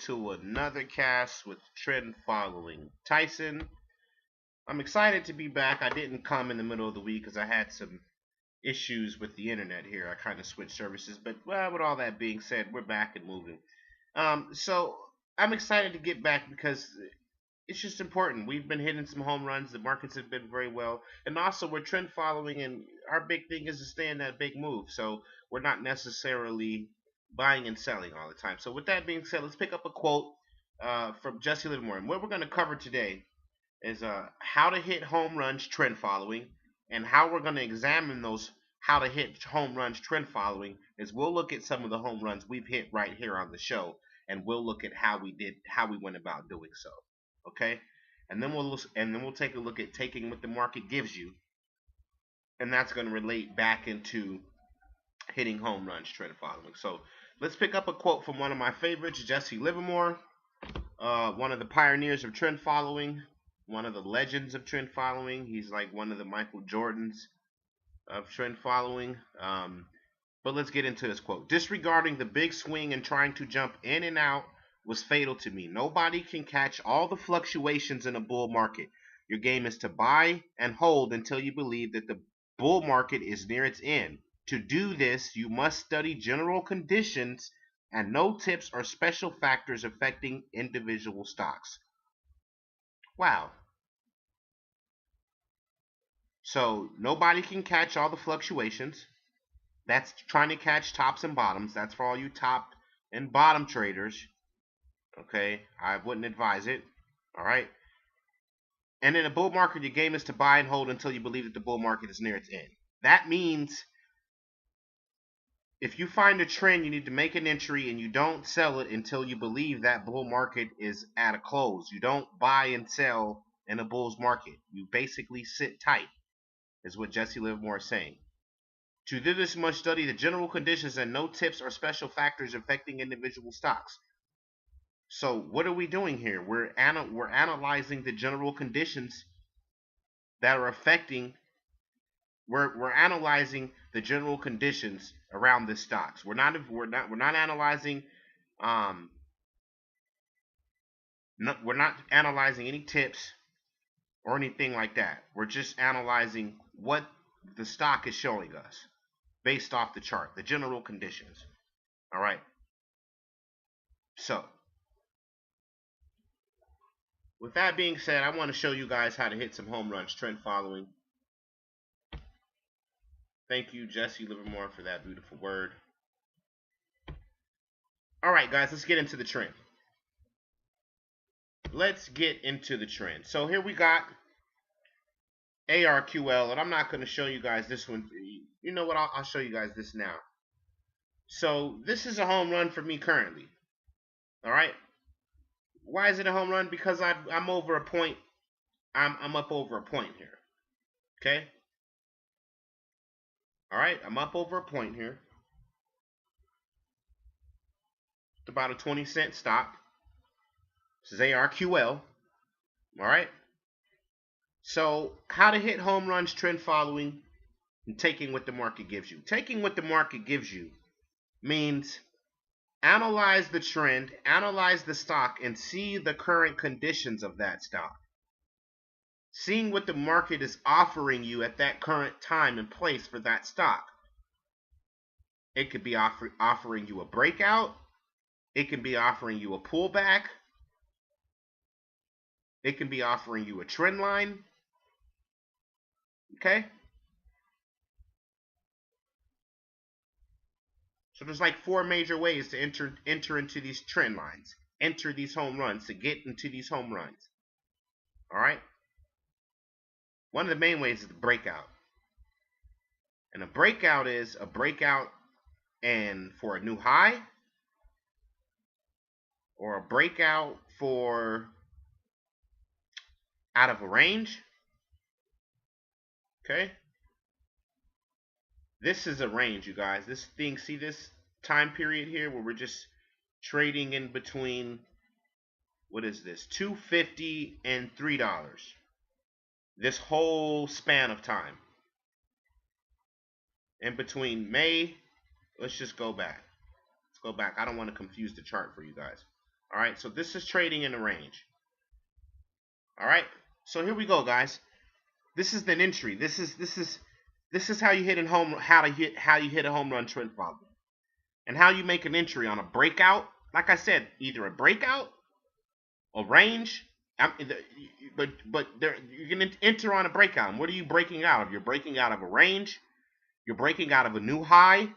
to another cast with Trend Following. Tyson, I'm excited to be back. I didn't come in the middle of the week because I had some issues with the internet here. I kind of switched services, but well, with all that being said, we're back and moving. So I'm excited to get back because it's just important. We've been hitting some home runs. The markets have been very well, and also we're trend following, and our big thing is to stay in that big move. So we're not necessarily buying and selling all the time. So with that being said, let's pick up a quote from Jesse Livermore. And what we're going to cover today is how to hit home runs trend following, and how we're going to examine those how to hit home runs trend following is we'll look at some of the home runs we've hit right here on the show, and we'll look at how we went about doing so. Okay, and then we'll take a look at taking what the market gives you, and that's going to relate back into hitting home runs trend following. So let's pick up a quote from one of my favorites, Jesse Livermore, one of the pioneers of trend following, one of the legends of trend following. He's like one of the Michael Jordans of trend following. But let's get into this quote. Disregarding the big swing and trying to jump in and out was fatal to me. Nobody can catch all the fluctuations in a bull market. Your game is to buy and hold until you believe that the bull market is near its end. To do this, you must study general conditions and no tips or special factors affecting individual stocks. Wow. So nobody can catch all the fluctuations. That's trying to catch tops and bottoms. That's for all you top and bottom traders. Okay, I wouldn't advise it. All right. And in a bull market, your game is to buy and hold until you believe that the bull market is near its end. That means if you find a trend, you need to make an entry, and you don't sell it until you believe that bull market is at a close. You don't buy and sell in a bull's market. You basically sit tight, is what Jesse Livermore is saying. To do this, you must study the general conditions and no tips or special factors affecting individual stocks. So what are we doing here? We're analyzing the general conditions that are affecting. We're analyzing the general conditions around the stocks. We're not analyzing. We're not analyzing any tips or anything like that. We're just analyzing what the stock is showing us based off the chart, the general conditions. All right. So with that being said, I want to show you guys how to hit some home runs trend following. Thank you, Jesse Livermore, for that beautiful word. All right, guys, let's get into the trend. Let's get into the trend. So here we got ARQL, and I'm not going to show you guys this one. You know what? I'll show you guys this now. So this is a home run for me currently. All right. Why is it a home run? Because I'm over a point. I'm up over a point here. Okay. All right. I'm up over a point here. It's about a 20-cent stock. This is ARQL. All right. So how to hit home runs trend following and taking what the market gives you. Taking what the market gives you means analyze the trend, analyze the stock, and see the current conditions of that stock. Seeing what the market is offering you at that current time and place for that stock. It could be offering you a breakout. It can be offering you a pullback. It can be offering you a trend line. Okay? So there's like 4 major ways to enter into these trend lines. Enter these home runs, to get into these home runs. Alright? One of the main ways is the breakout. And a breakout is a breakout and for a new high, or a breakout for out of a range. Okay? This is a range, you guys. This thing, see this time period here where we're just trading in between, what is this, $2.50 and $3. This whole span of time. In between May, let's just go back. Let's go back. I don't want to confuse the chart for you guys. All right, so this is trading in a range. All right, so here we go, guys. This is an entry. This is how you hit a home run trend follow, and how you make an entry on a breakout. Like I said, either a breakout, a range. But you can enter on a breakout. And what are you breaking out of? You're breaking out of a range. You're breaking out of a new high.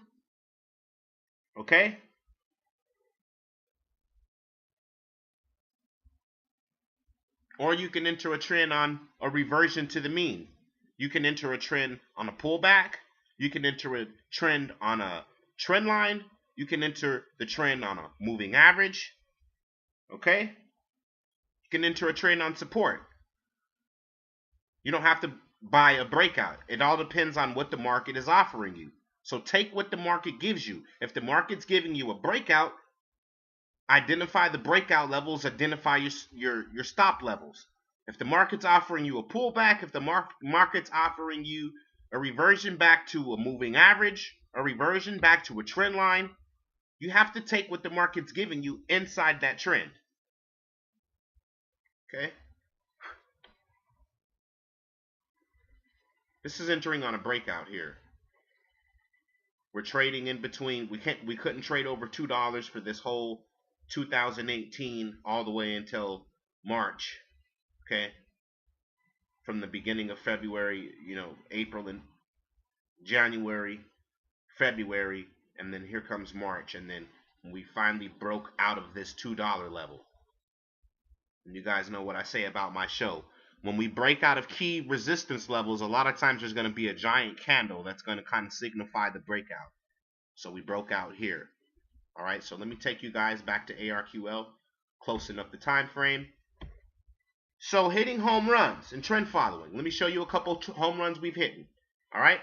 Okay? Or you can enter a trend on a reversion to the mean. You can enter a trend on a pullback. You can enter a trend on a trend line. You can enter the trend on a moving average. Okay? You can enter a trend on support. You don't have to buy a breakout. It all depends on what the market is offering you. So take what the market gives you. If the market's giving you a breakout, identify the breakout levels, identify your stop levels. If the market's offering you a pullback, if the market's offering you a reversion back to a moving average, a reversion back to a trend line, you have to take what the market's giving you inside that trend. Okay? This is entering on a breakout here. We're trading in between. We couldn't trade over $2 for this whole 2018 all the way until March. Okay? From the beginning of February, April and January, February, and then here comes March, and then we finally broke out of this $2 level. And you guys know what I say about my show. When we break out of key resistance levels, a lot of times there's going to be a giant candle that's going to kind of signify the breakout. So we broke out here. All right, so let me take you guys back to ARQL, close enough the time frame. So hitting home runs and trend following. Let me show you a couple home runs we've hit. All right,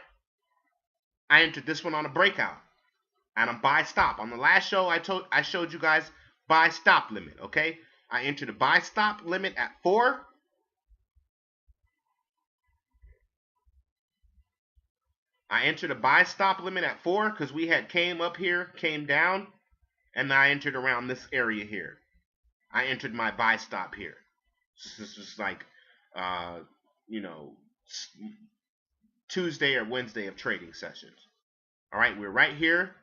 I entered this one on a breakout, and I'm buy stop. On the last show, I showed you guys buy stop limit. Okay, I entered a buy stop limit at 4. I entered a buy stop limit at 4 because we had came up here, came down, and I entered around this area here. I entered my buy stop here. This was like, Tuesday or Wednesday of trading sessions. All right, we're right here.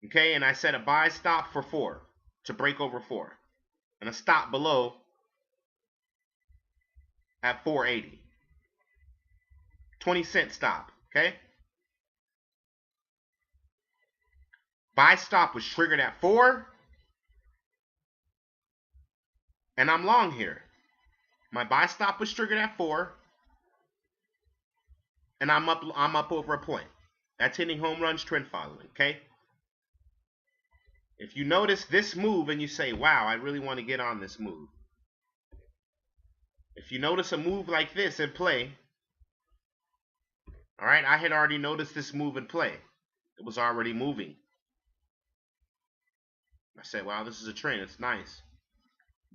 Okay, and I set a buy stop for 4 to break over 4, and a stop below at 480. 20-cent stop, okay? Buy stop was triggered at 4, and I'm long here. My buy stop was triggered at 4, and I'm up over a point. That's hitting home runs trend following, okay? If you notice this move and you say, wow, I really want to get on this move. If you notice a move like this in play, all right, I had already noticed this move in play. It was already moving. I said, wow, this is a trend. It's nice.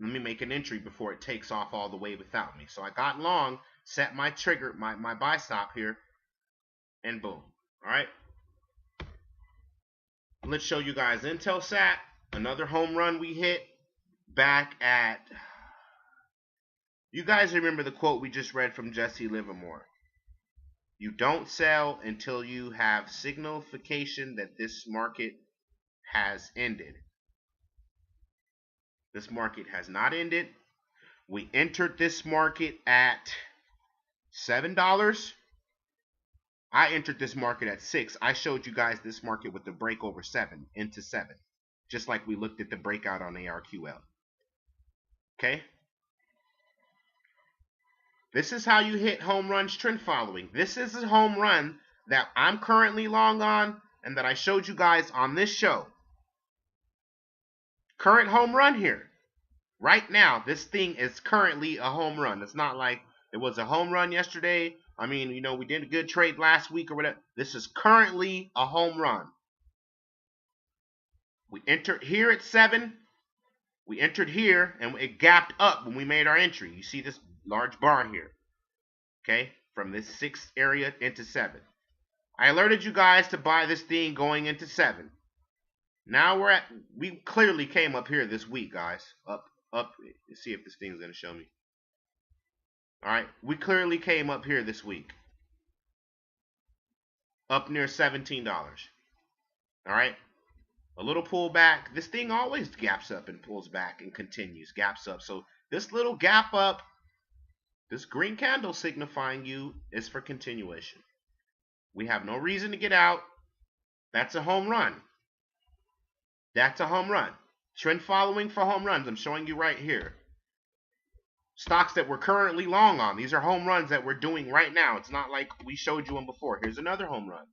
Let me make an entry before it takes off all the way without me. So I got long, set my trigger, my buy stop here, and boom. All right. Let's show you guys Intelsat, another home run we hit back at. You guys remember the quote we just read from Jesse Livermore. You don't sell until you have signification that this market has ended. This market has not ended. We entered this market at $7. I entered this market at 6. I showed you guys this market with the break over 7 into 7. Just like we looked at the breakout on ARQL. Okay? This is how you hit home runs trend following. This is a home run that I'm currently long on and that I showed you guys on this show. Current home run here. Right now, this thing is currently a home run. It's not like it was a home run yesterday. I mean, we did a good trade last week or whatever. This is currently a home run. We entered here at 7. We entered here, and it gapped up when we made our entry. You see this large bar here. Okay? From this 6th area into 7. I alerted you guys to buy this thing going into 7. Now we clearly came up here this week, guys. Up. Let's see if this thing's going to show me. All right. We clearly came up here this week. Up near $17. All right. A little pullback. This thing always gaps up and pulls back and continues. Gaps up. So this little gap up, this green candle signifying you is for continuation. We have no reason to get out. That's a home run. That's a home run. Trend following for home runs. I'm showing you right here. Stocks that we're currently long on. These are home runs that we're doing right now. It's not like we showed you them before. Here's another home run.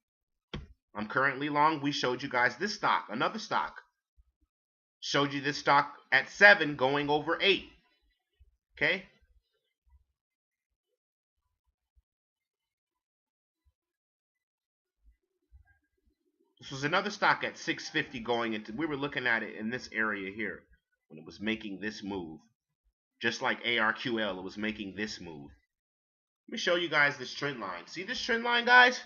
I'm currently long. We showed you guys this stock. Another stock. Showed you this stock at 7 going over 8. Okay? This was another stock at 650 going into, we were looking at it in this area here when it was making this move. Just like ARQL, it was making this move. Let me show you guys this trend line. See this trend line, guys?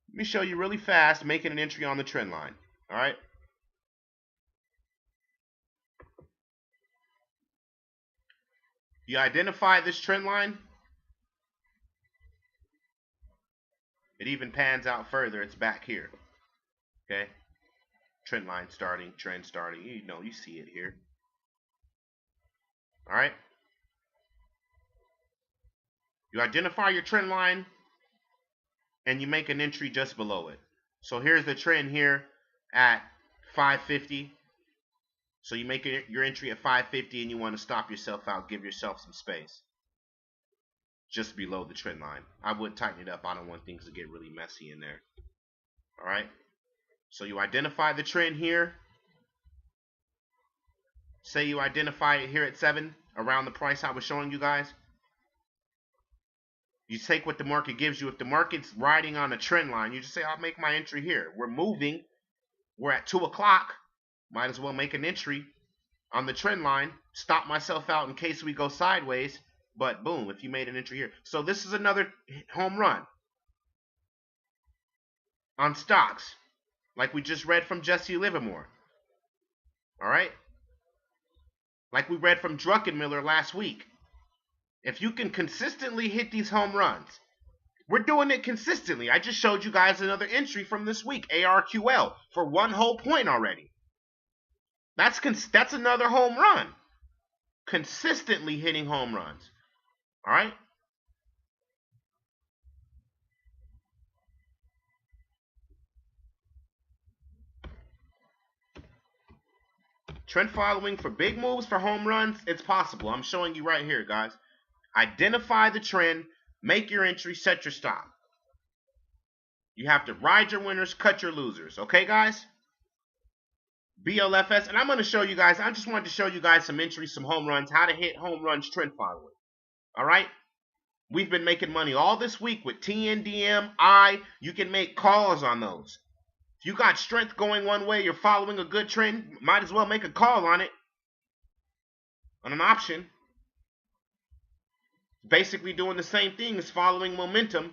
Let me show you really fast, making an entry on the trend line. All right? You identify this trend line? It even pans out further. It's back here. Okay? Trend line starting, trend starting. You know, you see it here. All right? You identify your trend line and you make an entry just below it. So here's the trend here at 550. So you make your entry at 550 and you want to stop yourself out, give yourself some space. Just below the trend line. I would tighten it up. I don't want things to get really messy in there. All right? So you identify the trend here. Say you identify it here at 7, around the price I was showing you guys. You take what the market gives you. If the market's riding on a trend line, you just say, I'll make my entry here. We're moving. We're at 2 o'clock. Might as well make an entry on the trend line. Stop myself out in case we go sideways. But boom, if you made an entry here. So this is another home run on stocks. Like we just read from Jesse Livermore. All right? Like we read from Druckenmiller last week. If you can consistently hit these home runs, we're doing it consistently. I just showed you guys another entry from this week, ARQL, for 1 whole point already. That's another home run. Consistently hitting home runs. All right? Trend following for big moves, for home runs, it's possible. I'm showing you right here, guys. Identify the trend, make your entry, set your stop. You have to ride your winners, cut your losers. Okay, guys? BLFS, and I'm going to show you guys, I just wanted to show you guys some entries, some home runs, how to hit Homeruns Trendfollowing. All right? We've been making money all this week with TNDM, you can make calls on those. If you got strength going one way, you're following a good trend, might as well make a call on it. On an option. Basically doing the same thing as following momentum,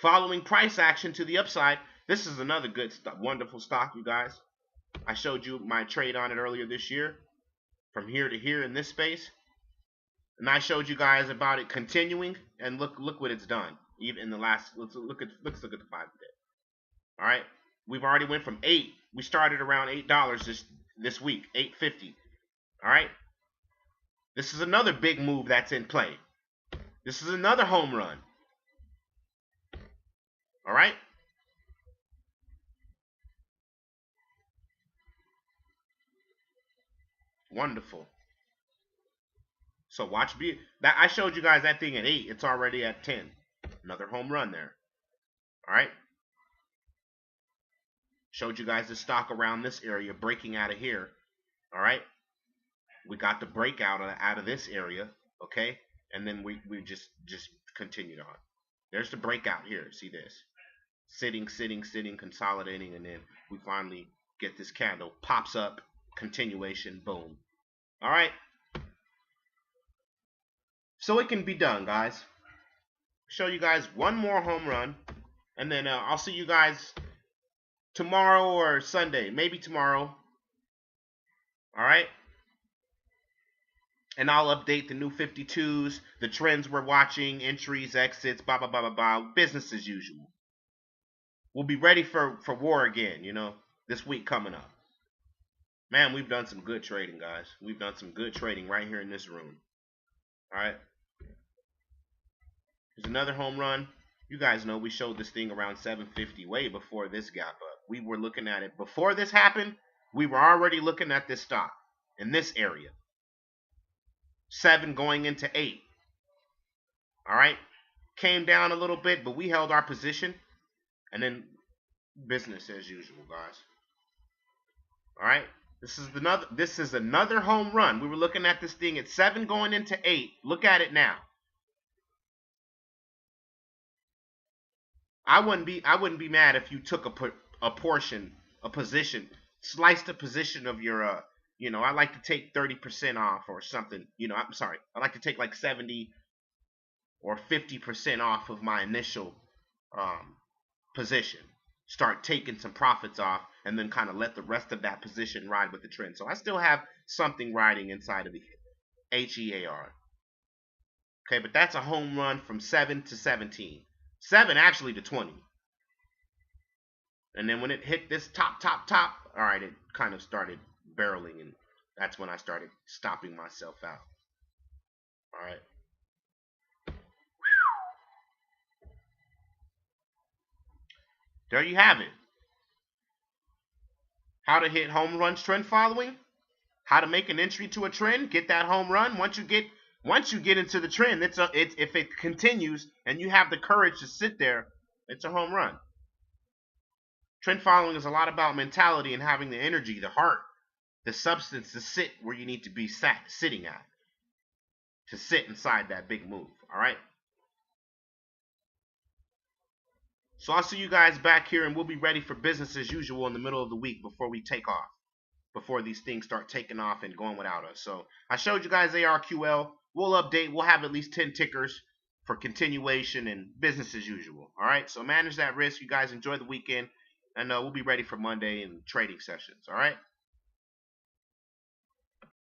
following price action to the upside. This is another good, wonderful stock, you guys. I showed you my trade on it earlier this year. From here to here in this space. And I showed you guys about it continuing, and look what it's done. Even in the last, let's look at the 5 day. All right, we've already went from 8. We started around $8 this week, $8.50. All right, this is another big move that's in play. This is another home run. All right. Wonderful. So watch that I showed you guys that thing at 8. It's already at 10. Another home run there. All right. Showed you guys the stock around this area breaking out of here. All right. We got the breakout out of this area. Okay. And then we just continued on. There's the breakout here. See this? Sitting, consolidating, and then we finally get this candle. Pops up. Continuation. Boom. All right. So it can be done, guys. Show you guys one more home run, and then I'll see you guys tomorrow or Sunday, maybe tomorrow. All right. And I'll update the new 52s, the trends we're watching, entries, exits, blah, blah, blah, blah, blah. Business as usual. We'll be ready for war again, this week coming up. Man, we've done some good trading, guys. We've done some good trading right here in this room. All right. Here's another home run. You guys know we showed this thing around 750 way before this gap up. We were looking at it. Before this happened, we were already looking at this stock in this area. 7 going into 8. All right. Came down a little bit, but we held our position. And then business as usual, guys. All right. This is another home run. We were looking at this thing at 7 going into 8. Look at it now. I wouldn't be mad if you took a position, sliced a position of your I like to take 30% off or something. I'm sorry. I like to take like 70 or 50% off of my initial position. Start taking some profits off and then kind of let the rest of that position ride with the trend. So I still have something riding inside of the HEAR. Okay, but that's a home run from 7 to 17. 7 actually to 20. And then when it hit this top, all right, it kind of started barreling, and that's when I started stopping myself out. All right. There you have it. How to hit home runs trend following. How to make an entry to a trend. Get that home run. Once you get into the trend, if it continues and you have the courage to sit there, it's a home run. Trend following is a lot about mentality and having the energy, the heart, the substance to sit where you need to be sitting at. To sit inside that big move. All right. So I'll see you guys back here, and we'll be ready for business as usual in the middle of the week before we take off. Before these things start taking off and going without us. So I showed you guys ARQL. We'll update. We'll have at least 10 tickers for continuation and business as usual. All right. So manage that risk. You guys enjoy the weekend, and we'll be ready for Monday and trading sessions. All right.